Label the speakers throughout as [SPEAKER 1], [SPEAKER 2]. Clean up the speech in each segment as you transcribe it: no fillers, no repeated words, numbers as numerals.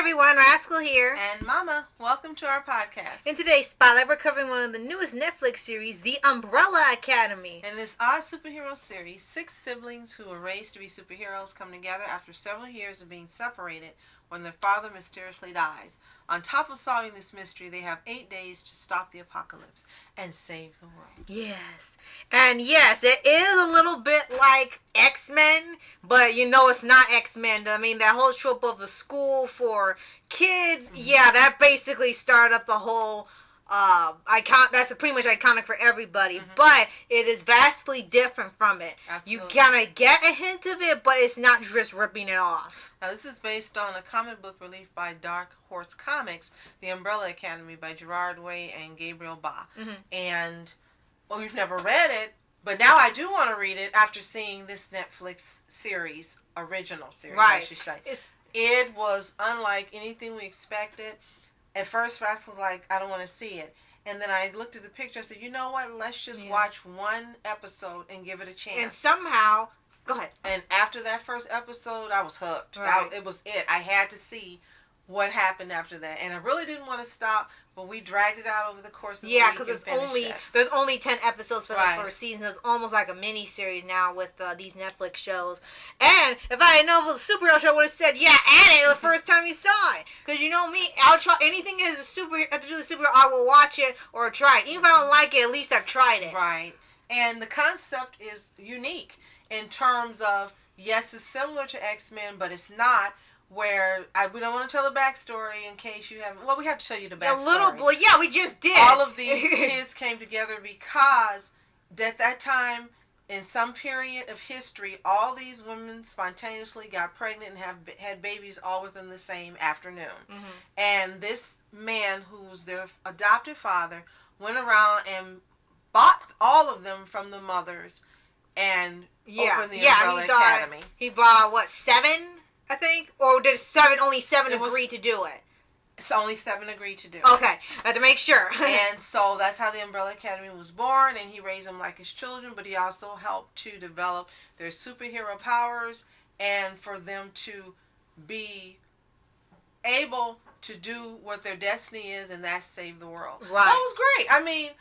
[SPEAKER 1] everyone, Rascal here.
[SPEAKER 2] And Mama, welcome to our podcast.
[SPEAKER 1] In today's Spotlight, we're covering one of the newest Netflix series, The Umbrella Academy.
[SPEAKER 2] In this odd superhero series, 6 siblings who were raised to be superheroes come together after several years of being separated when their father mysteriously dies. On top of solving this mystery, they have 8 days to stop the apocalypse and save the world.
[SPEAKER 1] Yes. And yes, it is a little bit like X-Men, but you know it's not X-Men. I mean, that whole trope of a school for kids, yeah, that basically started up the whole that's pretty much iconic for everybody, but it is vastly different from it.
[SPEAKER 2] Absolutely.
[SPEAKER 1] You kind of get a hint of it, but it's not just ripping it off.
[SPEAKER 2] Now, this is based on a comic book released by Dark Horse Comics, The Umbrella Academy by Gerard Way and Gabriel Ba. And, well, we've never read it, but now I do want to read it after seeing this Netflix series, original series, I should say. It was unlike anything we expected. At first, Rascal was like, I don't want to see it. And then I looked at the picture. I said, you know what? Let's just watch one episode and give it a chance.
[SPEAKER 1] And somehow, go ahead.
[SPEAKER 2] And after that first episode, I was hooked.
[SPEAKER 1] Right.
[SPEAKER 2] It was it. I had to see what happened after that. And I really didn't want to stop, but we dragged it out over the course of the week.
[SPEAKER 1] Yeah, because there's only 10 episodes for the first season. It's almost like a mini series now with these Netflix shows. And if I had known it was a superhero show, I would have said, yeah, add it the first time you saw it. Because you know me, I'll try anything as a to do with superhero. I will watch it or try it. Even if I don't like it, at least I've tried it.
[SPEAKER 2] Right. And the concept is unique in terms of, yes, it's similar to X-Men, but it's not. Where we don't want to tell the backstory in case you haven't. Well, we have to tell you the backstory.
[SPEAKER 1] A little boy, yeah, we just did.
[SPEAKER 2] All of these kids came together because at that time, in some period of history, all these women spontaneously got pregnant and had babies all within the same afternoon. And this man, who was their adopted father, went around and bought all of them from the mothers and opened the Umbrella Academy.
[SPEAKER 1] He bought, what, 7? I think, or did only 7 agree to do it?
[SPEAKER 2] It's only 7 agreed to do it.
[SPEAKER 1] Okay, I had to make sure.
[SPEAKER 2] And so that's how the Umbrella Academy was born, and he raised them like his children, but he also helped to develop their superhero powers and for them to be able to do what their destiny is, and that's save the world.
[SPEAKER 1] Right.
[SPEAKER 2] So it was great. I mean,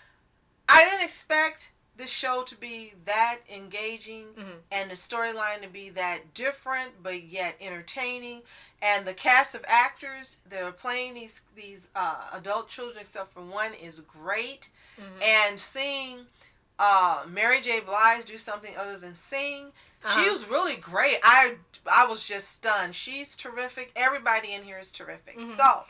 [SPEAKER 2] I didn't expect this show to be that engaging and the storyline to be that different but yet entertaining, and the cast of actors that are playing these adult children except for one is great. And seeing Mary J. Blige do something other than sing, she was really great. I was just stunned. She's terrific. Everybody in here is terrific. So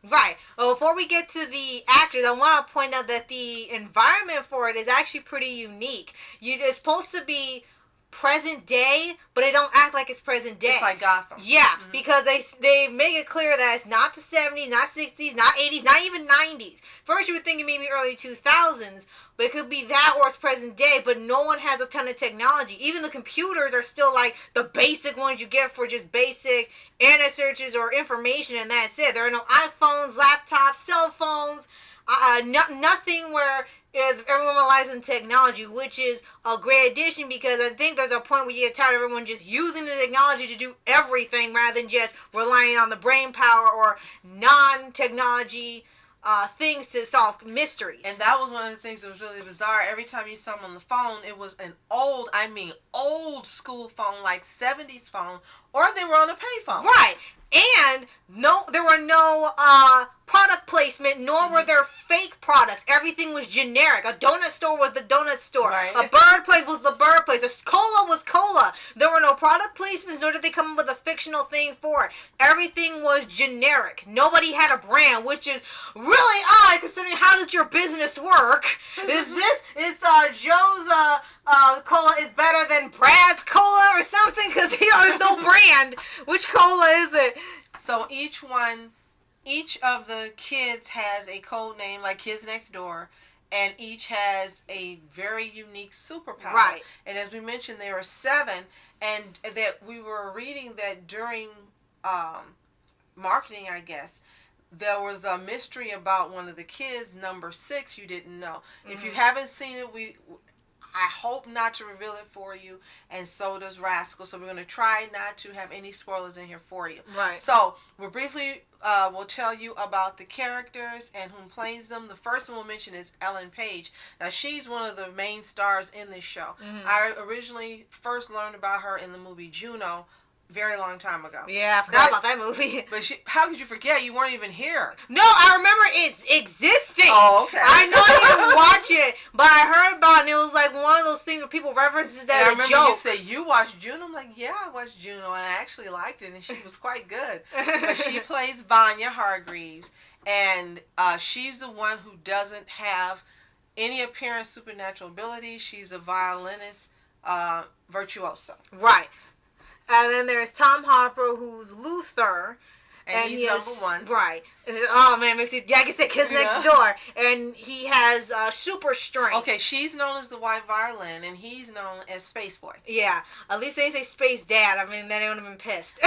[SPEAKER 1] right. Well, before we get to the actors, I want to point out that the environment for it is actually pretty unique. It's supposed to be present day, but it don't act like it's present day.
[SPEAKER 2] It's like Gotham.
[SPEAKER 1] Yeah, because they make it clear that it's not the 70s, not 60s, not 80s, not even 90s. First you would think it maybe early 2000s, but it could be that or it's present day, but no one has a ton of technology. Even the computers are still like the basic ones you get for just basic internet searches or information, and that's it. There are no iPhones, laptops, cell phones, nothing where everyone relies on technology, which is a great addition, because I think there's a point where you get tired of everyone just using the technology to do everything rather than just relying on the brain power or non-technology things to solve mysteries.
[SPEAKER 2] And that was one of the things that was really bizarre. Every time you saw them on the phone, it was an old school phone, like 70s phone, or they were on a payphone.
[SPEAKER 1] Right. And there were no product placement, nor were there fake products. Everything was generic. A donut store was the donut store.
[SPEAKER 2] Right.
[SPEAKER 1] A bird place was the bird place. A cola was cola. There were no product placements, nor did they come up with a fictional thing for it. Everything was generic. Nobody had a brand, which is really odd considering how does your business work? Is Joe's cola is better than Brad's cola or something? Because there's no brand. Which cola is it?
[SPEAKER 2] So each of the kids has a code name, like Kids Next Door, and each has a very unique superpower.
[SPEAKER 1] Right.
[SPEAKER 2] And as we mentioned, there are 7, and that we were reading that during marketing, I guess, there was a mystery about one of the kids, number 6, you didn't know. If you haven't seen it, I hope not to reveal it for you, and so does Rascal. So we're going to try not to have any spoilers in here for you.
[SPEAKER 1] Right.
[SPEAKER 2] So we'll briefly we'll tell you about the characters and who plays them. The first one we'll mention is Ellen Page. Now she's one of the main stars in this show. Mm-hmm. I originally first learned about her in the movie Juno. Very long time ago.
[SPEAKER 1] Yeah, I forgot about that movie.
[SPEAKER 2] But how could you forget? You weren't even here.
[SPEAKER 1] No, I remember it's existing.
[SPEAKER 2] Oh, okay.
[SPEAKER 1] I know I didn't watch it, but I heard about it, and it was like one of those things where people references that as a joke.
[SPEAKER 2] I remember you say you watched Juno. I'm like, yeah, I watched Juno, and I actually liked it, and she was quite good. But she plays Vanya Hargreaves, and she's the one who doesn't have any apparent supernatural ability. She's a violinist virtuoso.
[SPEAKER 1] Right. And then there's Tom Harper, who's Luther.
[SPEAKER 2] And he's number one.
[SPEAKER 1] Right. And oh, man, makes it, yeah, I guess that kid's next door. And he has super strength.
[SPEAKER 2] Okay, she's known as the White Violin, and he's known as Space Boy.
[SPEAKER 1] Yeah. At least they didn't say Space Dad. I mean, then they would have been pissed.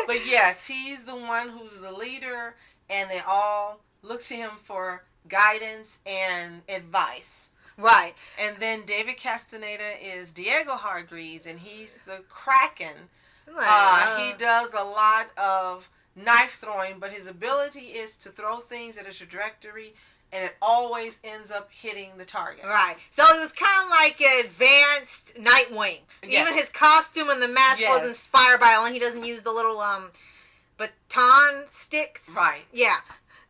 [SPEAKER 2] But yes, he's the one who's the leader, and they all look to him for guidance and advice.
[SPEAKER 1] Right.
[SPEAKER 2] And then David Castaneda is Diego Hargreaves, and he's the Kraken. He does a lot of knife throwing, but his ability is to throw things at a trajectory, and it always ends up hitting the target.
[SPEAKER 1] Right. So it was kind of like an advanced Nightwing. Yes. Even his costume and the mask was inspired by it, only he doesn't use the little baton sticks.
[SPEAKER 2] Right.
[SPEAKER 1] Yeah.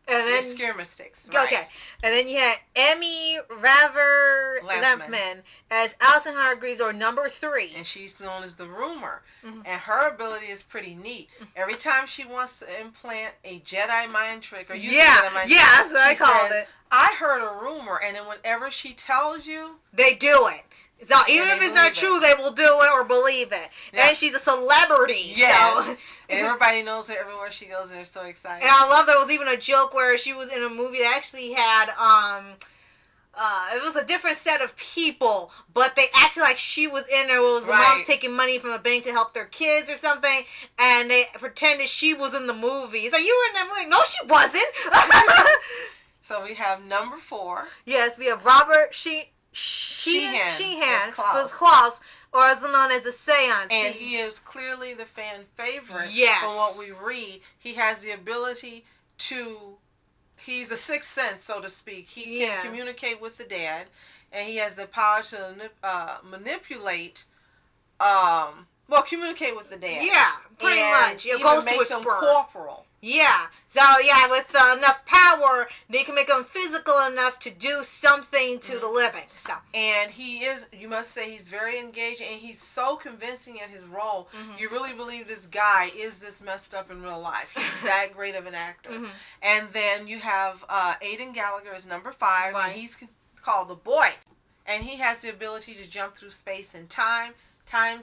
[SPEAKER 1] And then
[SPEAKER 2] skirmish sticks. Right.
[SPEAKER 1] Okay. And then you had Emmy Raver Lampman as Alison Hargreaves, or number 3.
[SPEAKER 2] And she's known as the Rumor. Mm-hmm. And her ability is pretty neat. Every time she wants to implant a Jedi mind trick, or use a Jedi mind trick,
[SPEAKER 1] that's what I called it.
[SPEAKER 2] I heard a rumor, and then whenever she tells you,
[SPEAKER 1] they do it. So even if it's not true, they will do it or believe it. Yeah. And she's a celebrity.
[SPEAKER 2] Yes.
[SPEAKER 1] So.
[SPEAKER 2] And everybody knows her everywhere she goes, and they're so excited.
[SPEAKER 1] And I love there was even a joke where she was in a movie that actually had it was a different set of people, but they acted like she was in there. It was the moms taking money from the bank to help their kids or something, and they pretended she was in the movie. It's like, you were in that movie? No, she wasn't.
[SPEAKER 2] So we have number 4.
[SPEAKER 1] Yes, we have Robert Sheehan, who's Klaus, or as known as the Seance.
[SPEAKER 2] And he is clearly the fan favorite.
[SPEAKER 1] Yes.
[SPEAKER 2] From what we read, he has the ability to, he's a sixth sense, so to speak. He can communicate with the dead, and he has the power to manipulate, communicate with the dead.
[SPEAKER 1] Yeah, pretty much. It goes to a
[SPEAKER 2] them corporal.
[SPEAKER 1] Yeah. So, with enough power, they can make him physical enough to do something to the living. So.
[SPEAKER 2] And he is, you must say, he's very engaging, and he's so convincing in his role. Mm-hmm. You really believe this guy is this messed up in real life. He's that great of an actor. Mm-hmm. And then you have Aidan Gallagher as number 5, and he's called the Boy. And he has the ability to jump through space and time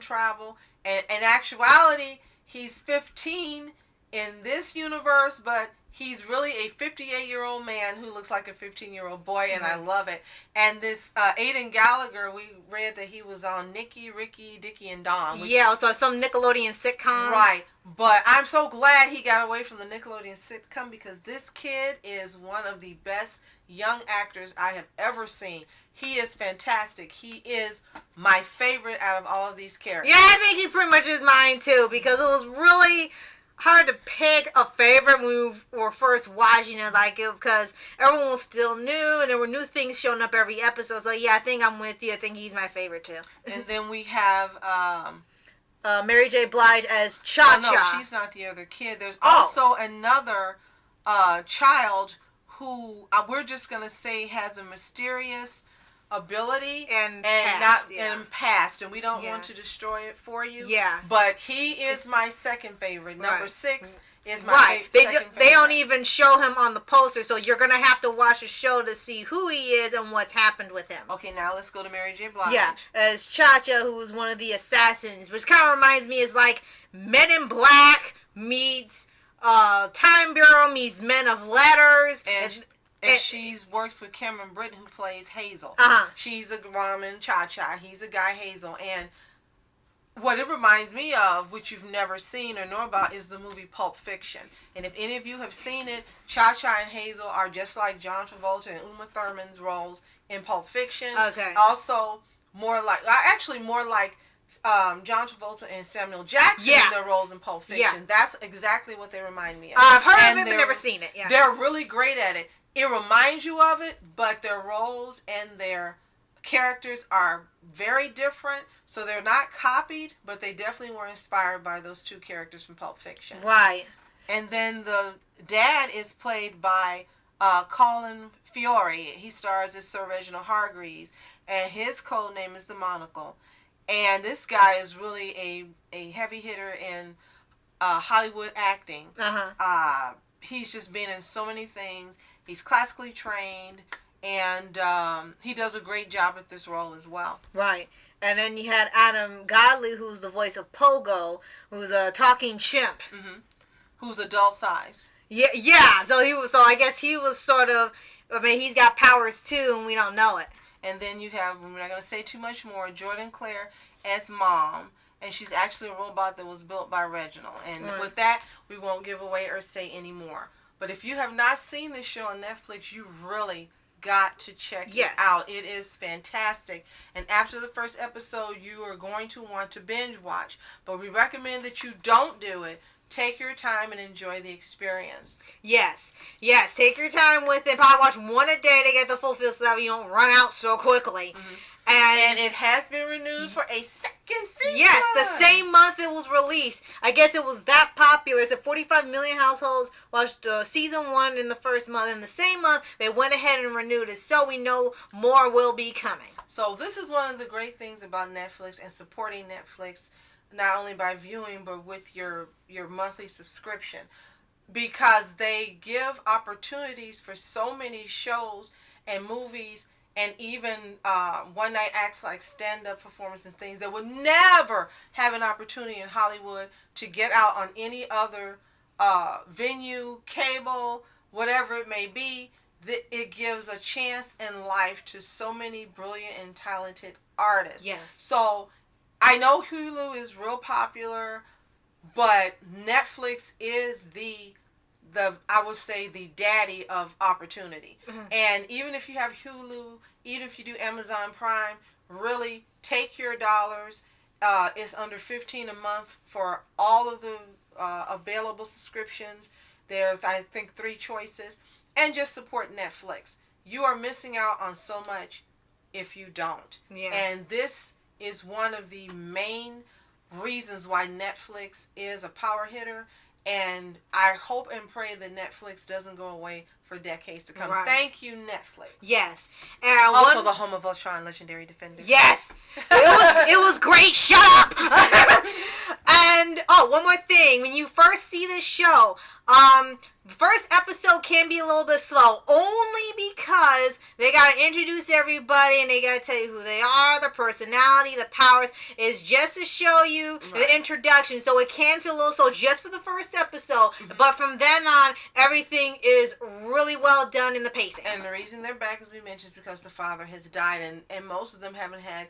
[SPEAKER 2] travel. And in actuality, he's 15 in this universe, but he's really a 58-year-old man who looks like a 15-year-old boy, and I love it. And this Aidan Gallagher, we read that he was on Nicky, Ricky, Dickie, and Don.
[SPEAKER 1] So some Nickelodeon sitcom.
[SPEAKER 2] Right. But I'm so glad he got away from the Nickelodeon sitcom, because this kid is one of the best young actors I have ever seen. He is fantastic. He is my favorite out of all of these characters.
[SPEAKER 1] Yeah, I think he pretty much is mine, too, because it was really hard to pick a favorite when we were first watching it, because everyone was still new, and there were new things showing up every episode. So, I think I'm with you. I think he's my favorite, too.
[SPEAKER 2] And then we have
[SPEAKER 1] Mary J. Blige as Cha-Cha.
[SPEAKER 2] Oh, no, she's not the other kid. There's also another child who we're just going to say has a mysterious ability and past, and we don't want to destroy it for you. Yeah. But he is my second favorite. Number 6 is my second favorite.
[SPEAKER 1] They don't even show him on the poster, so you're gonna have to watch the show to see who he is and what's happened with him.
[SPEAKER 2] Okay, now let's go to Mary J. Blige.
[SPEAKER 1] Yeah, as Cha-Cha, who was one of the assassins, which kind of reminds me is like Men in Black meets Time Bureau meets Men of Letters.
[SPEAKER 2] And she works with Cameron Britton, who plays Hazel. She's a woman, Cha-Cha. He's a guy, Hazel. And what it reminds me of, which you've never seen or know about, is the movie Pulp Fiction. And if any of you have seen it, Cha-Cha and Hazel are just like John Travolta and Uma Thurman's roles in Pulp Fiction.
[SPEAKER 1] Okay.
[SPEAKER 2] Also, more like John Travolta and Samuel Jackson in their roles in Pulp Fiction. Yeah. That's exactly what they remind me of.
[SPEAKER 1] I've heard of it, but never seen it. Yeah.
[SPEAKER 2] They're really great at it. It reminds you of it, but their roles and their characters are very different, so they're not copied, but they definitely were inspired by those two characters from Pulp Fiction.
[SPEAKER 1] Right.
[SPEAKER 2] And then the dad is played by Colin Fiore. He stars as Sir Reginald Hargreaves, and his code name is the Monocle. And this guy is really a heavy hitter in Hollywood acting. He's just been in so many things. He's classically trained. And he does a great job at this role as well. Right.
[SPEAKER 1] And then you had Adam Godley, who's the voice of Pogo, who's a talking chimp.
[SPEAKER 2] Mm-hmm. Who's adult size.
[SPEAKER 1] Yeah. So I guess he was sort of, I mean, he's got powers too, and we don't know it.
[SPEAKER 2] And then you have, we're not going to say too much more, Jordan Clare as Mom. And she's actually a robot that was built by Reginald. And with that, we won't give away or say any more. But if you have not seen this show on Netflix, you really got to check it out. It is fantastic. And after the first episode, you are going to want to binge watch. But we recommend that you don't do it. Take your time and enjoy the experience.
[SPEAKER 1] Yes. Take your time with it. Probably watch one a day to get the full feel so that you don't run out so quickly.
[SPEAKER 2] Mm-hmm. And it has been renewed for a second season.
[SPEAKER 1] Yes, the same month it was released. I guess it was that popular. It said 45 million households watched season 1 in the first month. In the same month, they went ahead and renewed it. So we know more will be coming.
[SPEAKER 2] So this is one of the great things about Netflix and supporting Netflix, not only by viewing, but with your monthly subscription. Because they give opportunities for so many shows and movies and even one-night acts like stand-up performance and things that would never have an opportunity in Hollywood to get out on any other venue, cable, whatever it may be. It gives a chance in life to so many brilliant and talented artists.
[SPEAKER 1] Yes.
[SPEAKER 2] So I know Hulu is real popular, but Netflix is I would say the daddy of opportunity. Mm-hmm. And even if you have Hulu, even if you do Amazon Prime, really take your dollars. It's under $15 a month for all of the available subscriptions. There's, I think, 3 choices. And just support Netflix. You are missing out on so much if you don't. Yeah. And this is one of the main reasons why Netflix is a power hitter. And I hope and pray that Netflix doesn't go away for decades to come. Right. Thank you, Netflix.
[SPEAKER 1] Yes.
[SPEAKER 2] And also the home of Ultron Legendary Defenders.
[SPEAKER 1] Yes. It was great. Shut up. And, one more thing. When you first see this show, the first episode can be a little bit slow. Only because they got to introduce everybody and they got to tell you who they are, their personality, the powers. Is just to show you the introduction. So it can feel a little slow just for the first episode. Mm-hmm. But from then on, everything is really well done in the pacing.
[SPEAKER 2] And the reason they're back, as we mentioned, is because the father has died. And most of them haven't had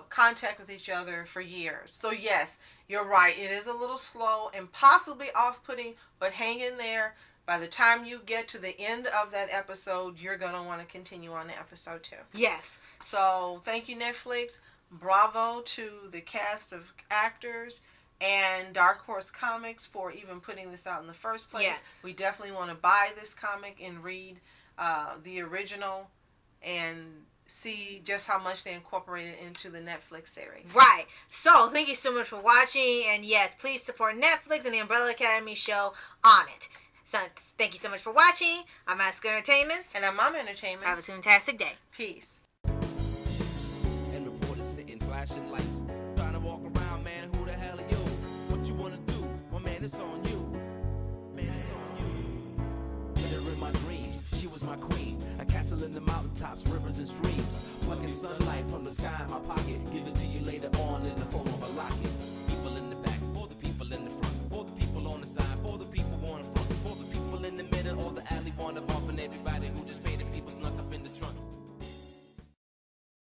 [SPEAKER 2] contact with each other for years. So yes, you're right. It is a little slow and possibly off-putting, but hang in there. By the time you get to the end of that episode, you're going to want to continue on to episode 2.
[SPEAKER 1] Yes.
[SPEAKER 2] So thank you, Netflix. Bravo to the cast of actors and Dark Horse Comics for even putting this out in the first place. Yes. We definitely want to buy this comic and read the original and see just how much they incorporated into the Netflix series.
[SPEAKER 1] Right. So, thank you so much for watching. And yes, please support Netflix and the Umbrella Academy show on it. So, thank you so much for watching. I'm Ask Entertainments.
[SPEAKER 2] And I'm Mama Entertainment.
[SPEAKER 1] Have a fantastic day.
[SPEAKER 2] Peace.
[SPEAKER 3] And reporters sitting flashing like